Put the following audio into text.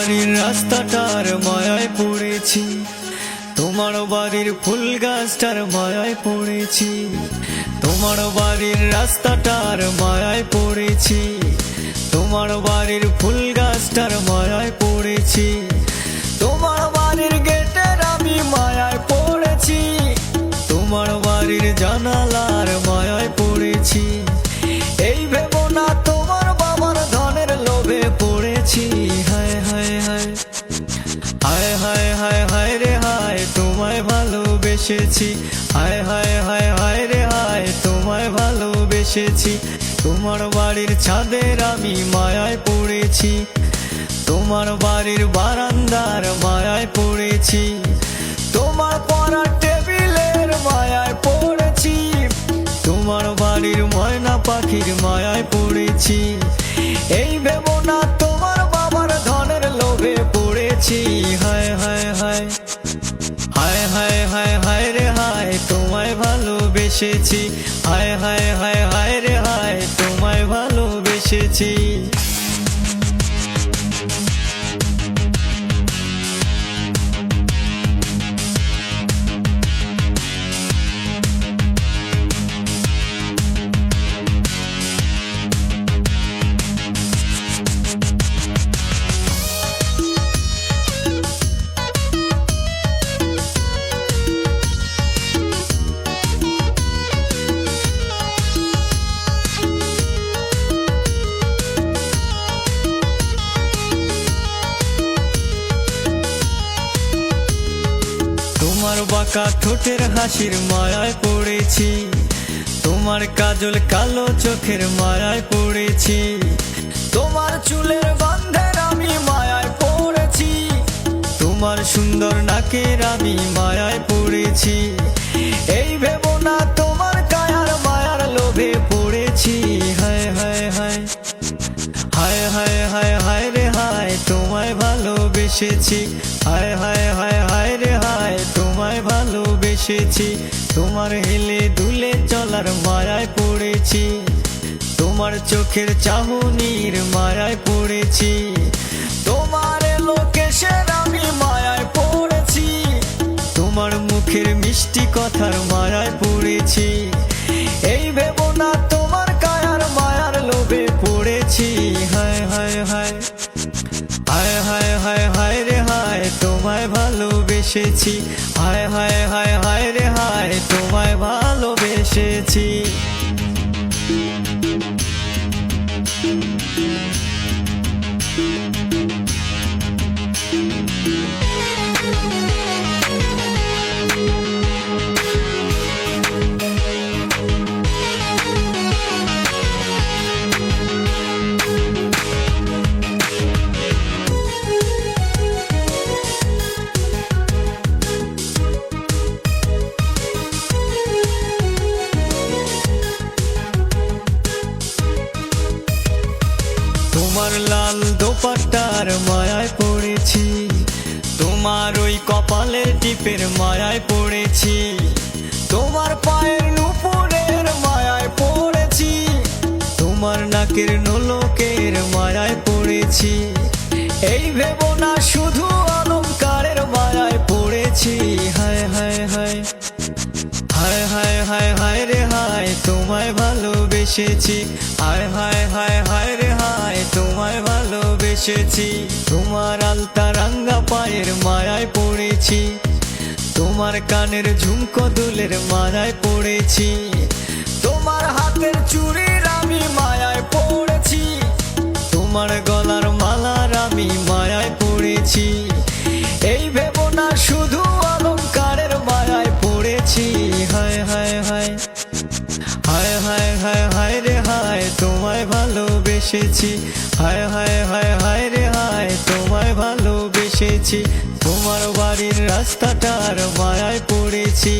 বাড়ির রাস্তাটার মায়ায় পড়েছি, তোমার বাড়ির ফুল গাছটার মায়ায় পড়েছি, তোমার বাড়ির রাস্তাটার মায়ায় পড়েছি, তোমার বাড়ির ফুল গাছটার মায়ায় পড়েছি, তোমার বাড়ির গেটের আমি মায়ায় পড়েছি, তোমার বাড়ির জানালার মায়ায় পড়েছি। এই ভেবো না তোমার বাবার ধনের লোভে পড়েছি। হায় হায় হায় হায় হায় হায় হায় রে হায়, তোমায় ভালোবেসেছি। হায় হায় হায় হায় রে হায়, তোমায় ভালোবেসেছি। তোমার বাড়ির ছাদের আমি মায়ায় পড়েছি, তোমার বাড়ির বারান্দার মায়ায় পড়েছি, তোমার পড়ার টেবিলের মায়ায় পড়েছি, তোমার বাড়ির ময়না পাখির মায়ায় পড়েছি। এই ভেবো না তোমার বাবার ধনের লোভে পড়েছি। হায় হায় হায় হায় হায় হায় হায় রে হায়, তোমায় ভালোবেসেছি। হায় হায় হায় হায় রে হায়, তোমায় ভালোবেসেছি। তোমার বাঁকা ঠোঁটের হাসির মায়ায় পড়েছি, তোমার কাজল কালো চোখের মায়ায় পড়েছি, তোমার চুলের গন্ধের আমি মায়ায় পড়েছি, তোমার সুন্দর নাকের আমি মায়ায় পড়েছি। এই ভেবো না তোমার কায়ার মায়ার লোভে পড়েছি। হায় হায় হায় হায় হায় হায় হায় রে হায়, তোমায় ভালোবেসেছি। হায় হায় হায় হায় রে হায়, তোমায় ভালোবেসেছি। তোমার হেলে দুলে চলার মায়ায় পড়েছি, তোমার চোখের চাহনির মায়ায় পড়েছি, তোমার লোকেশের আমি মায়ায় পড়েছি, তোমার মুখের মিষ্টি কথার মায়ায় পড়েছি। এই ভেবো না তোমার কায়ার মায়ার লোভে পড়েছি। হায় হায় হায় হায় হায় হায় হায় রে হায়, তোমায় ভালোবেসেছি। হায় হায় হায় হায় রে হায়, তোমায় ভালোবেসেছি। তোমার লাল দোপাট্টার মায়ায় পড়েছি, তোমার ওই কপালের টিপের মায়ায় পড়েছি, তোমার পায়ের নুপুরের মায়ায় পড়েছি, তোমার নাকের নোলকের মায়ায় পড়েছি। এই ভেবো না শুধু অলংকারের মায়ায় পড়েছি। হায় হায় হায় হায় হায় হায় হায় রে হায়, তোমায় ভালোবেসেছি। হায় হায় হায় হায় রে হায়, তোমায় ভালোবেসেছি। তোমার আলতা রাঙ্গা পায়ের মায়ায় পড়েছি, তোমার কানের ঝুমকো দুলের মায়ায় পড়েছি, তোমার হাতের চুড়ির আমি মায়ায় পড়েছি, তোমার গলার মালার আমি মায়ায় পড়েছি। এই ভেবো না শুধু অলংকারের মায়ায় পড়েছি। হায় হায় হায় হায় হায় হায় হায় রে হায়, তোমায় ভালোবেসেছি। হায় হায় হায় হায় রে হায়, তোমায় ভালোবেসেছি। তোমার বাড়ির রাস্তাটার মায়ায় পড়েছি।